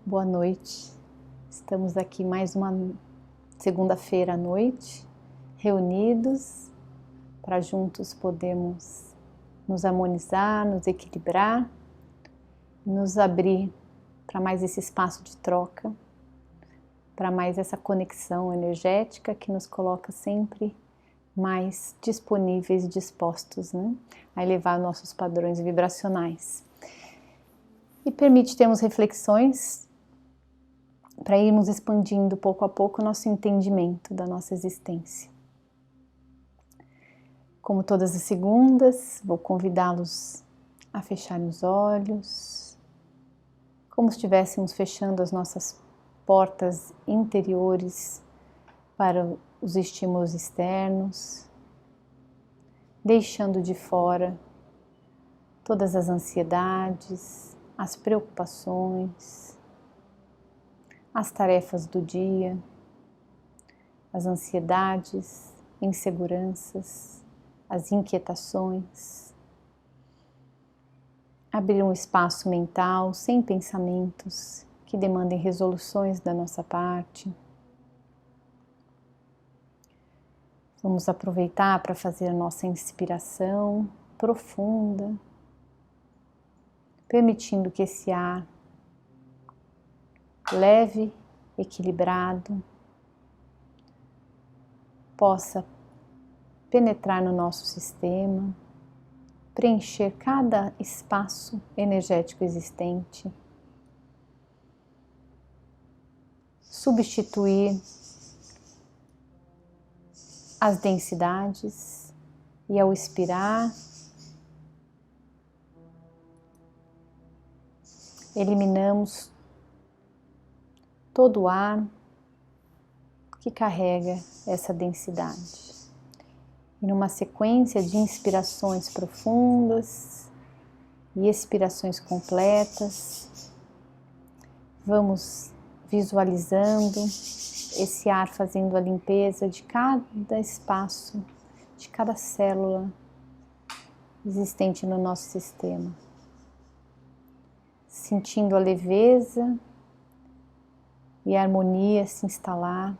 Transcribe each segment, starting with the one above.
Boa noite. Estamos aqui mais uma segunda-feira à noite, reunidos para juntos podermos nos harmonizar, nos equilibrar, nos abrir para mais esse espaço de troca, para mais essa conexão energética que nos coloca sempre mais disponíveis e dispostos, a elevar nossos padrões vibracionais. E permite termos reflexões para irmos expandindo pouco a pouco o nosso entendimento da nossa existência. Como todas as segundas, vou convidá-los a fecharem os olhos, como se estivéssemos fechando as nossas portas interiores para os estímulos externos, deixando de fora todas as ansiedades, as preocupações, as tarefas do dia, as ansiedades, inseguranças, as inquietações. Abrir um espaço mental sem pensamentos que demandem resoluções da nossa parte. Vamos aproveitar para fazer a nossa inspiração profunda, permitindo que esse ar leve, equilibrado, possa penetrar no nosso sistema, preencher cada espaço energético existente, substituir as densidades e ao expirar, eliminamos todo o ar que carrega essa densidade. E numa sequência de inspirações profundas e expirações completas, vamos visualizando esse ar fazendo a limpeza de cada espaço, de cada célula existente no nosso sistema. Sentindo a leveza e a harmonia se instalar,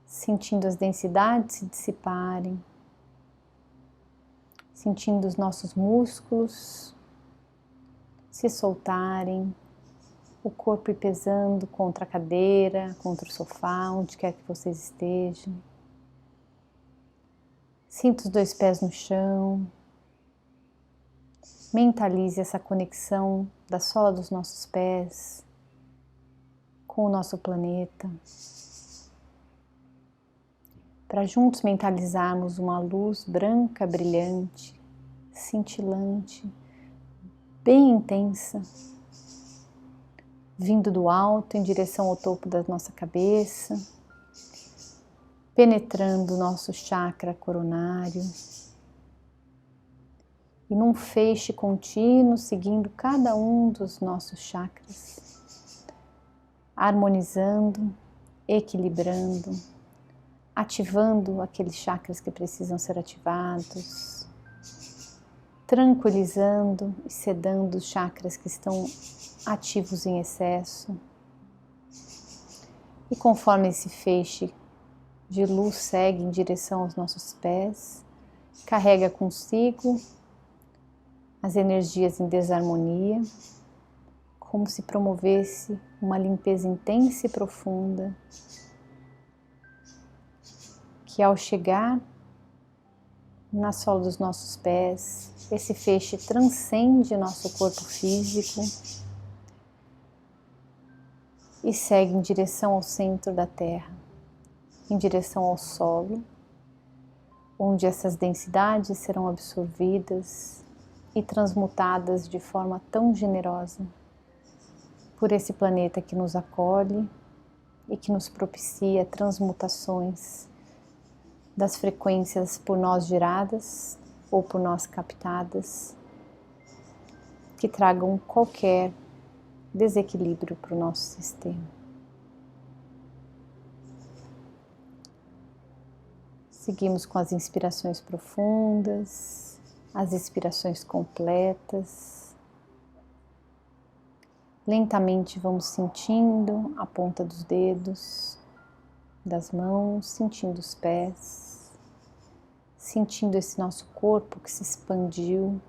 sentindo as densidades se dissiparem, sentindo os nossos músculos se soltarem, o corpo ir pesando contra a cadeira, contra o sofá, onde quer que vocês estejam. Sinta os dois pés no chão. Mentalize essa conexão da sola dos nossos pés com o nosso planeta, para juntos mentalizarmos uma luz branca, brilhante, cintilante, bem intensa, vindo do alto em direção ao topo da nossa cabeça, penetrando o nosso chakra coronário e num feixe contínuo, seguindo cada um dos nossos chakras, harmonizando, equilibrando, ativando aqueles chakras que precisam ser ativados, tranquilizando e sedando os chakras que estão ativos em excesso. E conforme esse feixe de luz segue em direção aos nossos pés, carrega consigo as energias em desarmonia, como se promovesse uma limpeza intensa e profunda, que ao chegar na sola dos nossos pés, esse feixe transcende nosso corpo físico e segue em direção ao centro da Terra, em direção ao solo, onde essas densidades serão absorvidas e transmutadas de forma tão generosa por esse planeta que nos acolhe e que nos propicia transmutações das frequências por nós geradas ou por nós captadas, que tragam qualquer desequilíbrio para o nosso sistema. Seguimos com as inspirações profundas, as expirações completas, Lentamente vamos sentindo a ponta dos dedos, das mãos, sentindo os pés, sentindo esse nosso corpo que se expandiu.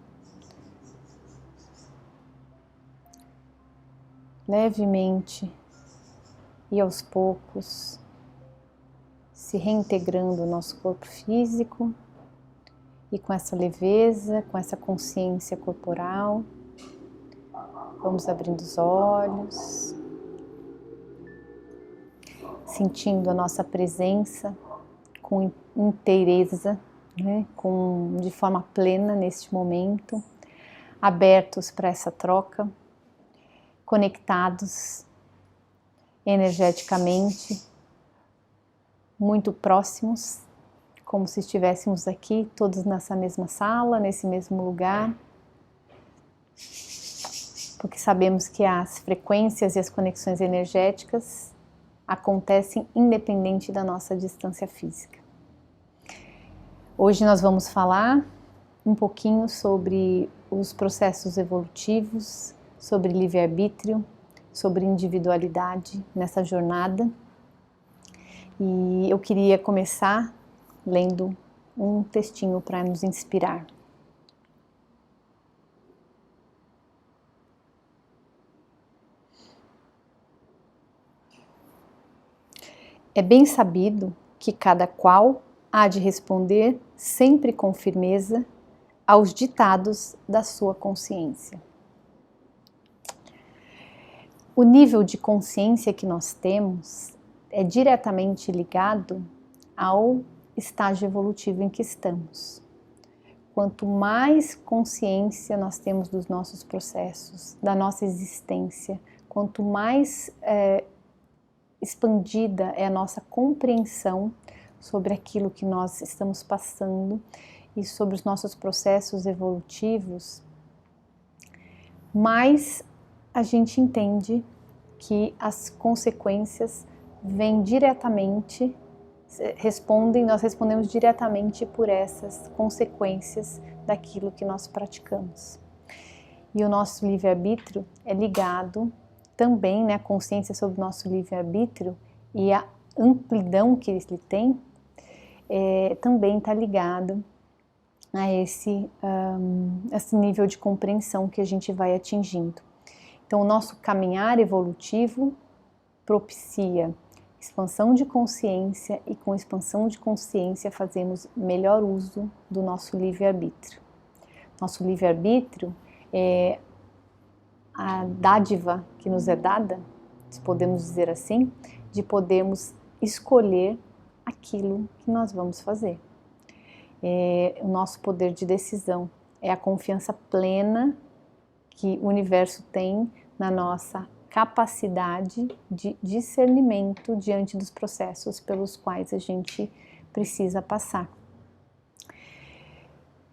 Levemente e aos poucos se reintegrando o nosso corpo físico e com essa leveza, com essa consciência corporal, vamos abrindo os olhos, sentindo a nossa presença com inteireza, né? De forma plena neste momento, abertos para essa troca, conectados energeticamente, muito próximos, como se estivéssemos aqui todos nessa mesma sala, nesse mesmo lugar, porque sabemos que as frequências e as conexões energéticas acontecem independente da nossa distância física. Hoje nós vamos falar um pouquinho sobre os processos evolutivos, sobre livre-arbítrio, sobre individualidade nessa jornada. E eu queria começar lendo um textinho para nos inspirar. É bem sabido que cada qual há de responder sempre com firmeza aos ditados da sua consciência. O nível de consciência que nós temos é diretamente ligado ao estágio evolutivo em que estamos. Quanto mais consciência nós temos dos nossos processos, da nossa existência, quanto mais expandida é a nossa compreensão sobre aquilo que nós estamos passando e sobre os nossos processos evolutivos, mais a gente entende que as consequências vêm diretamente, nós respondemos diretamente por essas consequências daquilo que nós praticamos. E o nosso livre-arbítrio é ligado também, né, a consciência sobre o nosso livre-arbítrio e a amplidão que ele tem, também está ligado a esse nível de compreensão que a gente vai atingindo. Então, o nosso caminhar evolutivo propicia expansão de consciência e com expansão de consciência fazemos melhor uso do nosso livre-arbítrio. Nosso livre-arbítrio é a dádiva que nos é dada, se podemos dizer assim, de podermos escolher aquilo que nós vamos fazer. O nosso poder de decisão é a confiança plena que o universo tem na nossa capacidade de discernimento diante dos processos pelos quais a gente precisa passar.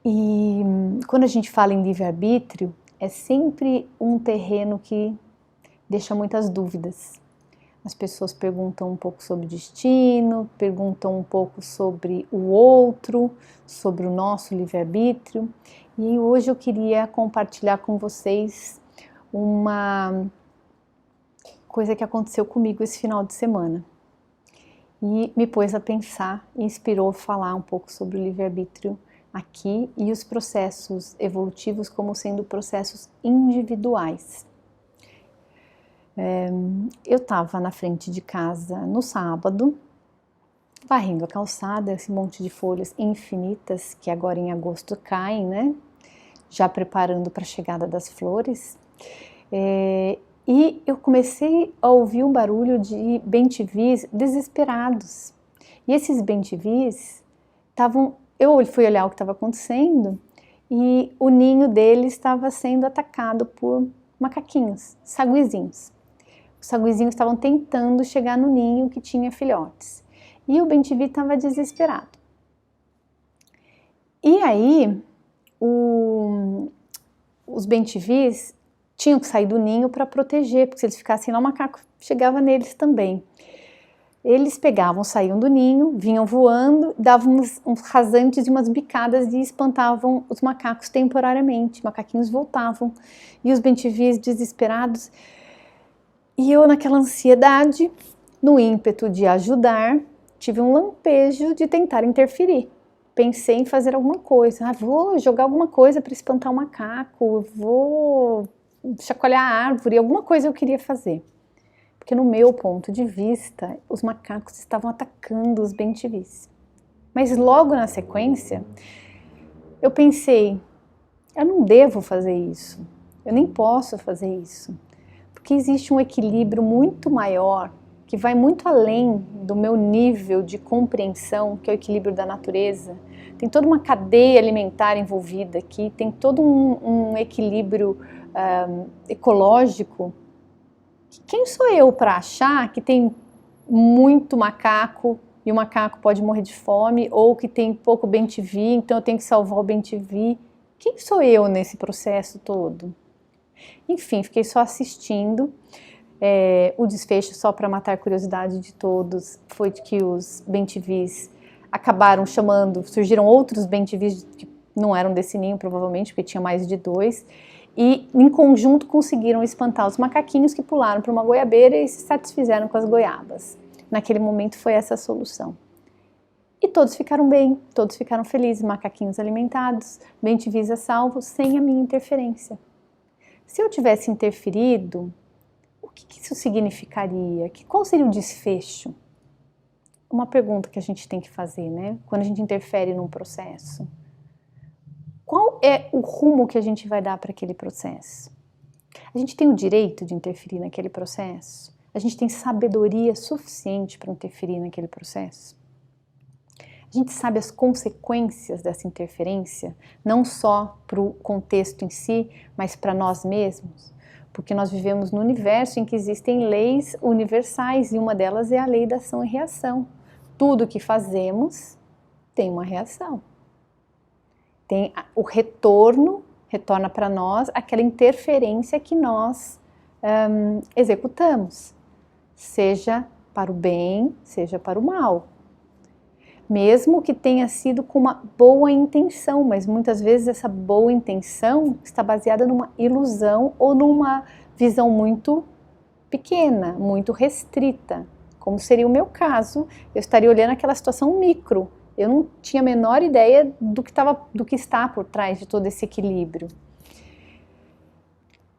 E quando a gente fala em livre-arbítrio, é sempre um terreno que deixa muitas dúvidas. As pessoas perguntam um pouco sobre destino, perguntam um pouco sobre o outro, sobre o nosso livre-arbítrio. E hoje eu queria compartilhar com vocês uma coisa que aconteceu comigo esse final de semana. E me pôs a pensar, inspirou a falar um pouco sobre o livre-arbítrio aqui e os processos evolutivos como sendo processos individuais. Eu estava na frente de casa no sábado, varrendo a calçada, esse monte de folhas infinitas que agora em agosto caem, né? Já preparando para a chegada das flores. E eu comecei a ouvir um barulho de bem-te-vis desesperados. E esses bem-te-vis estavam... Eu fui olhar o que estava acontecendo e o ninho deles estava sendo atacado por macaquinhos, saguizinhos. Os saguizinhos estavam tentando chegar no ninho que tinha filhotes. E o bem-te-vi estava desesperado. E aí, os bem-te-vis tinham que sair do ninho para proteger, porque se eles ficassem lá, o macaco chegava neles também. Eles pegavam, saíam do ninho, vinham voando, davam uns rasantes e umas bicadas e espantavam os macacos temporariamente. Macaquinhos voltavam e os bem-te-vis desesperados E eu, naquela ansiedade, no ímpeto de ajudar, tive um lampejo de tentar interferir. Pensei em fazer alguma coisa. Vou jogar alguma coisa para espantar o macaco, vou chacoalhar a árvore, alguma coisa eu queria fazer. Porque no meu ponto de vista, os macacos estavam atacando os bem-te-vis. Mas logo na sequência, eu pensei, eu não devo fazer isso, eu nem posso fazer isso. Porque existe um equilíbrio muito maior, que vai muito além do meu nível de compreensão, que é o equilíbrio da natureza. Tem toda uma cadeia alimentar envolvida aqui, tem todo um equilíbrio ecológico. Quem sou eu para achar que tem muito macaco e o macaco pode morrer de fome, ou que tem pouco bem-te-vi, então eu tenho que salvar o bem-te-vi? Quem sou eu nesse processo todo? Enfim, fiquei só assistindo. O desfecho, só para matar a curiosidade de todos, foi de que os bem-te-vis acabaram surgiram outros bem-te-vis que não eram desse ninho, provavelmente, porque tinha mais de 2, e em conjunto conseguiram espantar os macaquinhos que pularam para uma goiabeira e se satisfizeram com as goiabas. Naquele momento foi essa a solução. E todos ficaram bem, todos ficaram felizes, macaquinhos alimentados, bem-te-vis a salvo, sem a minha interferência. Se eu tivesse interferido, o que isso significaria? Qual seria o desfecho? Uma pergunta que a gente tem que fazer, né? Quando a gente interfere num processo. Qual é o rumo que a gente vai dar para aquele processo? A gente tem o direito de interferir naquele processo? A gente tem sabedoria suficiente para interferir naquele processo? A gente sabe as consequências dessa interferência, não só para o contexto em si, mas para nós mesmos? Porque nós vivemos num universo em que existem leis universais e uma delas é a lei da ação e reação. Tudo que fazemos tem uma reação. Tem o retorna para nós aquela interferência que nós executamos, seja para o bem, seja para o mal. Mesmo que tenha sido com uma boa intenção, mas muitas vezes essa boa intenção está baseada numa ilusão ou numa visão muito pequena, muito restrita, como seria o meu caso. Eu estaria olhando aquela situação micro, eu não tinha a menor ideia do que está por trás de todo esse equilíbrio.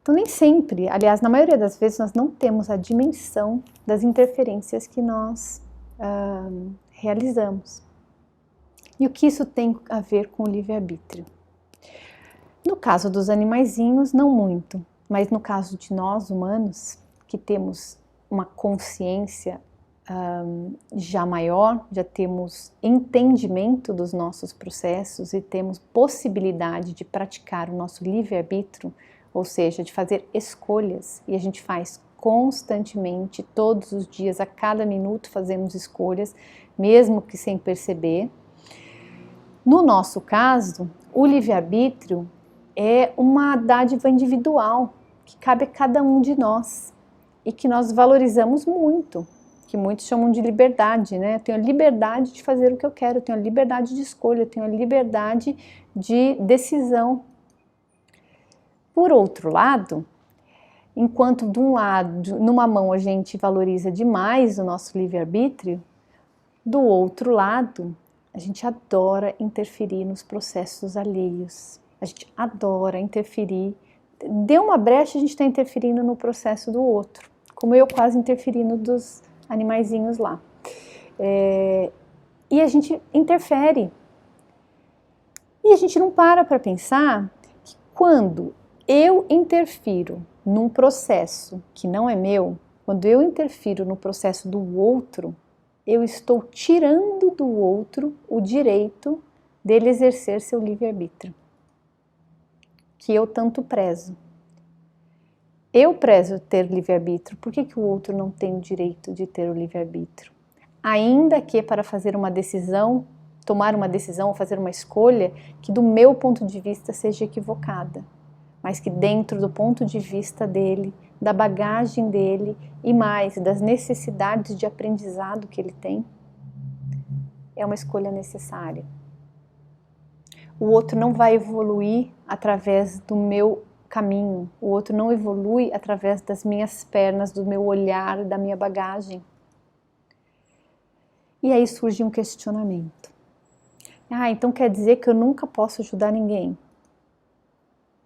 Então nem sempre, aliás, na maioria das vezes nós não temos a dimensão das interferências que nós realizamos. E o que isso tem a ver com o livre-arbítrio? No caso dos animaizinhos, não muito, mas no caso de nós humanos, que temos uma consciência já maior, já temos entendimento dos nossos processos e temos possibilidade de praticar o nosso livre-arbítrio, ou seja, de fazer escolhas, e a gente faz constantemente, todos os dias, a cada minuto fazemos escolhas, mesmo que sem perceber. No nosso caso, o livre-arbítrio é uma dádiva individual que cabe a cada um de nós e que nós valorizamos muito, que muitos chamam de liberdade, né? Eu tenho a liberdade de fazer o que eu quero, eu tenho a liberdade de escolha, eu tenho a liberdade de decisão. Por outro lado, enquanto de um lado, numa mão a gente valoriza demais o nosso livre-arbítrio, do outro lado, a gente adora interferir nos processos alheios. A gente adora interferir. Deu uma brecha, a gente está interferindo no processo do outro. Como eu quase interferi no dos animaizinhos lá. E a gente interfere. E a gente não para pensar que quando eu interfiro num processo que não é meu, quando eu interfiro no processo do outro, eu estou tirando do outro o direito dele exercer seu livre-arbítrio, que eu tanto prezo. Eu prezo ter livre-arbítrio, por que o outro não tem o direito de ter o livre-arbítrio? Ainda que para fazer uma decisão, tomar uma decisão ou fazer uma escolha que do meu ponto de vista seja equivocada, mas que dentro do ponto de vista dele, da bagagem dele e mais das necessidades de aprendizado que ele tem, é uma escolha necessária. O outro não vai evoluir através do meu caminho, o outro não evolui através das minhas pernas, do meu olhar, da minha bagagem. E aí surge um questionamento. Então quer dizer que eu nunca posso ajudar ninguém?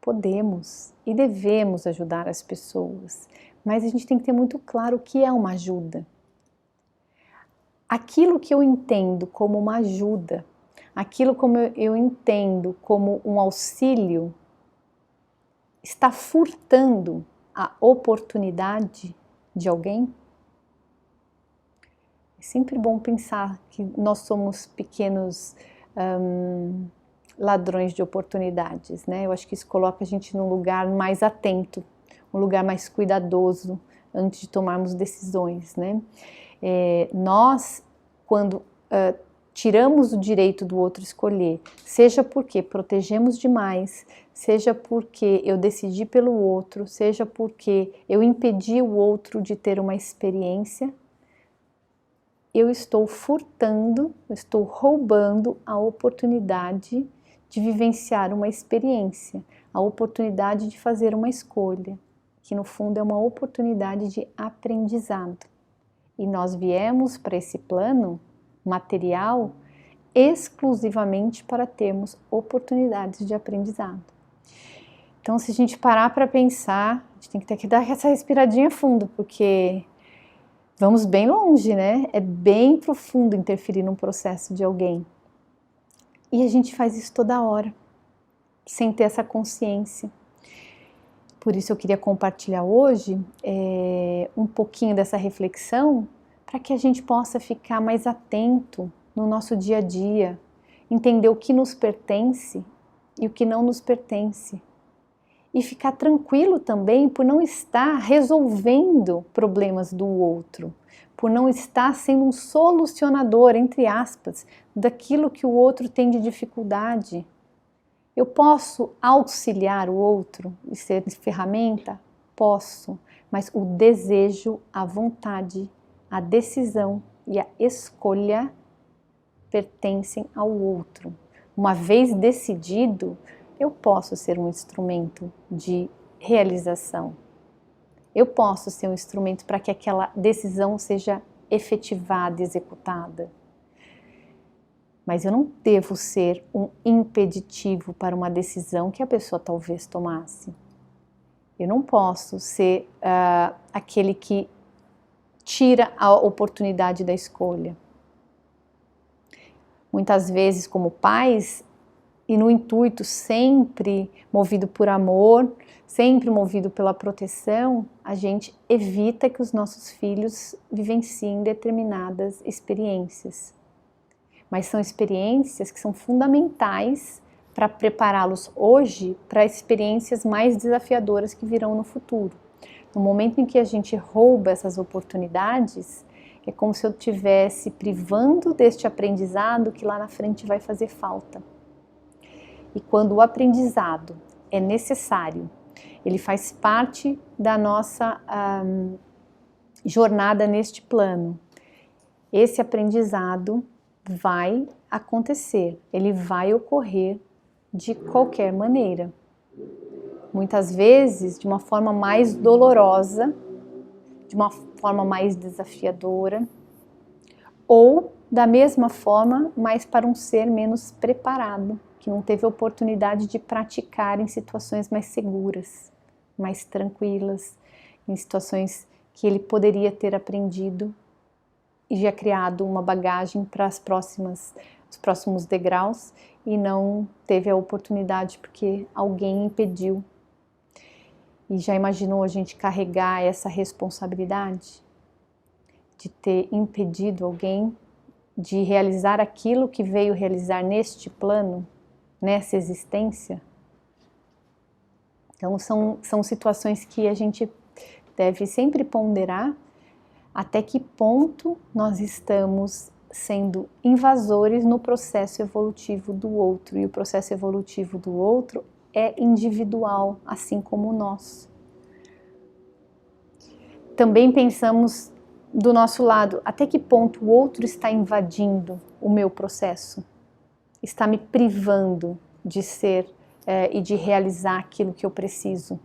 Podemos e devemos ajudar as pessoas, mas a gente tem que ter muito claro o que é uma ajuda. Aquilo que eu entendo como uma ajuda, aquilo como eu entendo como um auxílio, está furtando a oportunidade de alguém? É sempre bom pensar que nós somos pequenos ladrões de oportunidades, né? Eu acho que isso coloca a gente num lugar mais atento, um lugar mais cuidadoso antes de tomarmos decisões, né? Nós, quando tiramos o direito do outro escolher, seja porque protegemos demais, seja porque eu decidi pelo outro, seja porque eu impedi o outro de ter uma experiência, eu estou furtando, eu estou roubando a oportunidade de vivenciar uma experiência, a oportunidade de fazer uma escolha, que no fundo é uma oportunidade de aprendizado. E nós viemos para esse plano material exclusivamente para termos oportunidades de aprendizado. Então, se a gente parar para pensar, a gente tem que ter que dar essa respiradinha fundo, porque vamos bem longe, né? É bem profundo interferir num processo de alguém. E a gente faz isso toda hora, sem ter essa consciência. Por isso eu queria compartilhar hoje um pouquinho dessa reflexão, para que a gente possa ficar mais atento no nosso dia a dia, entender o que nos pertence e o que não nos pertence. E ficar tranquilo também por não estar resolvendo problemas do outro, por não estar sendo um solucionador, entre aspas, daquilo que o outro tem de dificuldade. Eu posso auxiliar o outro e ser ferramenta? Posso, mas o desejo, a vontade, a decisão e a escolha pertencem ao outro. Uma vez decidido, eu posso ser um instrumento de realização. Eu posso ser um instrumento para que aquela decisão seja efetivada e executada. Mas eu não devo ser um impeditivo para uma decisão que a pessoa talvez tomasse. Eu não posso ser aquele que tira a oportunidade da escolha. Muitas vezes, como pais, e no intuito sempre movido por amor, sempre movido pela proteção, a gente evita que os nossos filhos vivenciem determinadas experiências. Mas são experiências que são fundamentais para prepará-los hoje para experiências mais desafiadoras que virão no futuro. No momento em que a gente rouba essas oportunidades, é como se eu estivesse privando deste aprendizado que lá na frente vai fazer falta. E quando o aprendizado é necessário, ele faz parte da nossa jornada neste plano, esse aprendizado vai acontecer, ele vai ocorrer de qualquer maneira. Muitas vezes de uma forma mais dolorosa, de uma forma mais desafiadora, ou da mesma forma, mas para um ser menos preparado, que não teve oportunidade de praticar em situações mais seguras, mais tranquilas, em situações que ele poderia ter aprendido e já criado uma bagagem para os próximos degraus e não teve a oportunidade porque alguém impediu. E já imaginou a gente carregar essa responsabilidade de ter impedido alguém de realizar aquilo que veio realizar neste plano, nessa existência? Então são situações que a gente deve sempre ponderar até que ponto nós estamos sendo invasores no processo evolutivo do outro. E o processo evolutivo do outro é individual, assim como o nosso. Também pensamos do nosso lado, até que ponto o outro está invadindo o meu processo? Está me privando de ser e de realizar aquilo que eu preciso.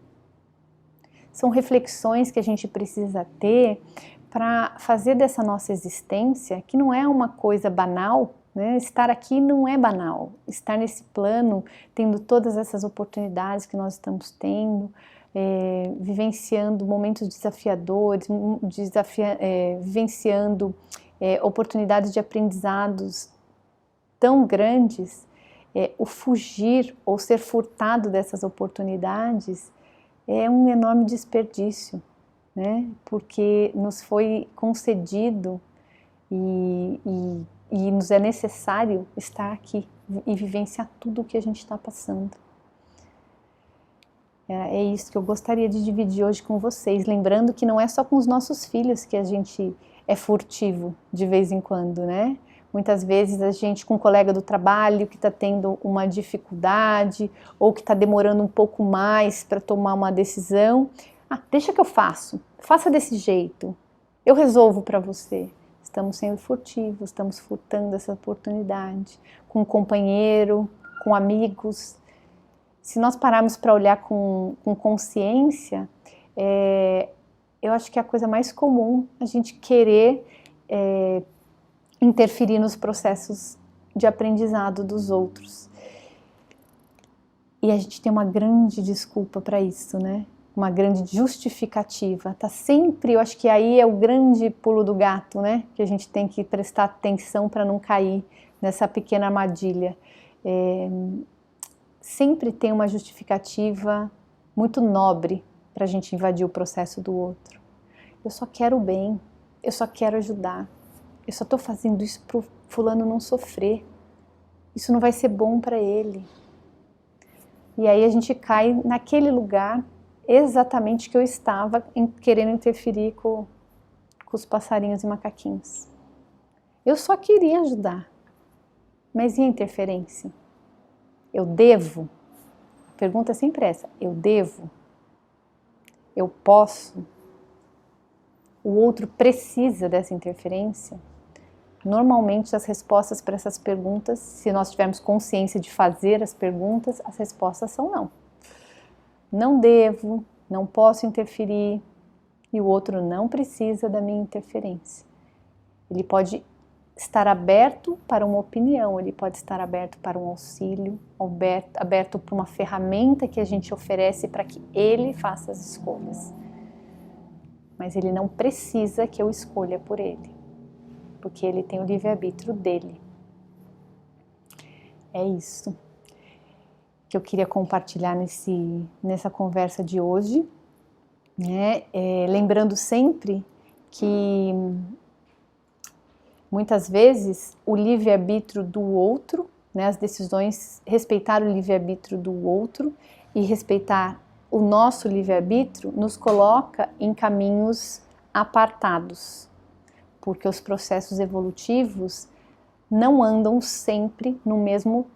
São reflexões que a gente precisa ter para fazer dessa nossa existência, que não é uma coisa banal, né? Estar aqui não é banal. Estar nesse plano, tendo todas essas oportunidades que nós estamos tendo, vivenciando momentos desafiadores, vivenciando oportunidades de aprendizados tão grandes, o fugir ou ser furtado dessas oportunidades é um enorme desperdício, né? Porque nos foi concedido e nos é necessário estar aqui e vivenciar tudo o que a gente está passando. É isso que eu gostaria de dividir hoje com vocês, lembrando que não é só com os nossos filhos que a gente é furtivo de vez em quando, né? Muitas vezes a gente com um colega do trabalho que está tendo uma dificuldade ou que está demorando um pouco mais para tomar uma decisão. Deixa que eu faço, faça desse jeito, eu resolvo para você. Estamos sendo furtivos, estamos furtando essa oportunidade com um companheiro, com amigos. Se nós pararmos para olhar com consciência, eu acho que é a coisa mais comum a gente querer interferir nos processos de aprendizado dos outros. E a gente tem uma grande desculpa para isso, né? Uma grande justificativa. Tá sempre, eu acho que aí é o grande pulo do gato, né? Que a gente tem que prestar atenção para não cair nessa pequena armadilha. Sempre tem uma justificativa muito nobre para a gente invadir o processo do outro. Eu só quero o bem, eu só quero ajudar, eu só estou fazendo isso para o fulano não sofrer, isso não vai ser bom para ele. E aí a gente cai naquele lugar exatamente que eu estava querendo interferir com os passarinhos e macaquinhos. Eu só queria ajudar, mas e a interferência? Eu devo? A pergunta é sempre essa, eu devo? Eu posso? O outro precisa dessa interferência? Normalmente as respostas para essas perguntas, se nós tivermos consciência de fazer as perguntas, as respostas são não. Não devo, não posso interferir e o outro não precisa da minha interferência. Ele pode estar aberto para uma opinião, ele pode estar aberto para um auxílio, aberto para uma ferramenta que a gente oferece para que ele faça as escolhas. Mas ele não precisa que eu escolha por ele, porque ele tem o livre-arbítrio dele. É isso que eu queria compartilhar nessa conversa de hoje, né? Lembrando sempre que muitas vezes o livre-arbítrio do outro, né, as decisões, respeitar o livre-arbítrio do outro e respeitar o nosso livre-arbítrio nos coloca em caminhos apartados, porque os processos evolutivos não andam sempre no mesmo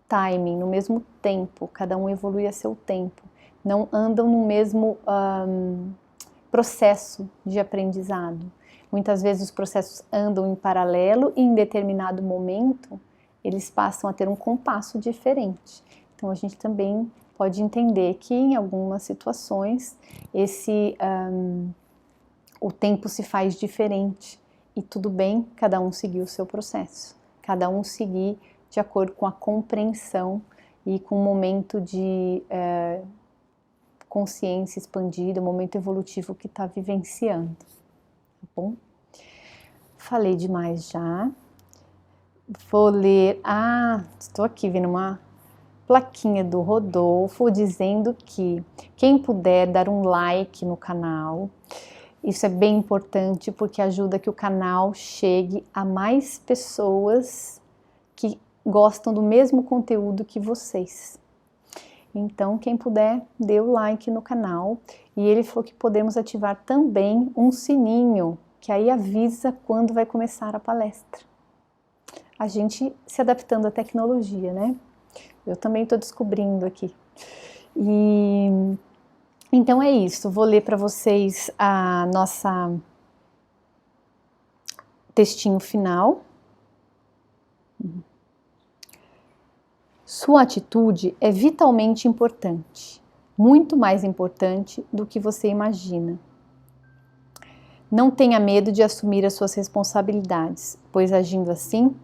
timing, no mesmo tempo, cada um evolui a seu tempo, não andam no mesmo processo de aprendizado. Muitas vezes os processos andam em paralelo e em determinado momento eles passam a ter um compasso diferente. Então a gente também pode entender que em algumas situações o tempo se faz diferente e tudo bem cada um seguir o seu processo, cada um seguir de acordo com a compreensão e com o momento de consciência expandida, o momento evolutivo que está vivenciando, tá bom? Falei demais já. Vou ler, estou aqui vendo uma plaquinha do Rodolfo dizendo que quem puder dar um like no canal, isso é bem importante porque ajuda que o canal chegue a mais pessoas que gostam do mesmo conteúdo que vocês. Então, quem puder, dê o like no canal. E ele falou que podemos ativar também um sininho, que aí avisa quando vai começar a palestra. A gente se adaptando à tecnologia, né? Eu também estou descobrindo aqui. Então é isso, vou ler para vocês a nossa textinho final. Sua atitude é vitalmente importante, muito mais importante do que você imagina. Não tenha medo de assumir as suas responsabilidades, pois agindo assim,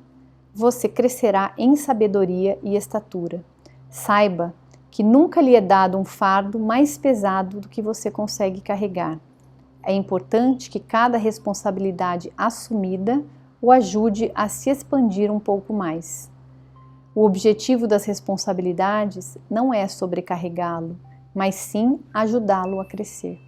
você crescerá em sabedoria e estatura. Saiba que nunca lhe é dado um fardo mais pesado do que você consegue carregar. É importante que cada responsabilidade assumida o ajude a se expandir um pouco mais. O objetivo das responsabilidades não é sobrecarregá-lo, mas sim ajudá-lo a crescer.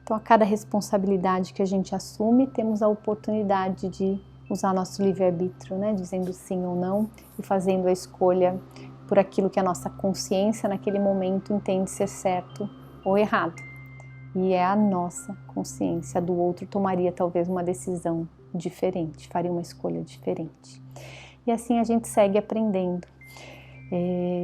Então, a cada responsabilidade que a gente assume, temos a oportunidade de usar nosso livre-arbítrio, né? Dizendo sim ou não e fazendo a escolha por aquilo que a nossa consciência naquele momento entende ser certo ou errado. E é a nossa consciência, a do outro tomaria talvez uma decisão diferente, faria uma escolha diferente. E assim a gente segue aprendendo.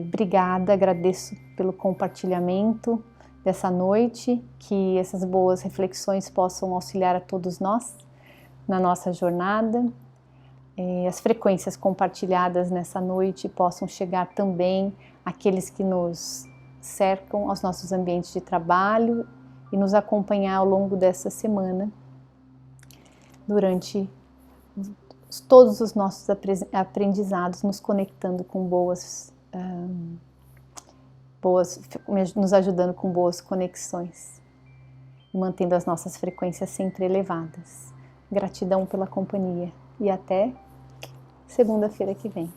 Obrigada, agradeço pelo compartilhamento dessa noite, que essas boas reflexões possam auxiliar a todos nós na nossa jornada. As frequências compartilhadas nessa noite possam chegar também àqueles que nos cercam, aos nossos ambientes de trabalho e nos acompanhar ao longo dessa semana, durante todos os nossos aprendizados, nos conectando com nos ajudando com boas conexões e mantendo as nossas frequências sempre elevadas. Gratidão pela companhia e até segunda-feira que vem.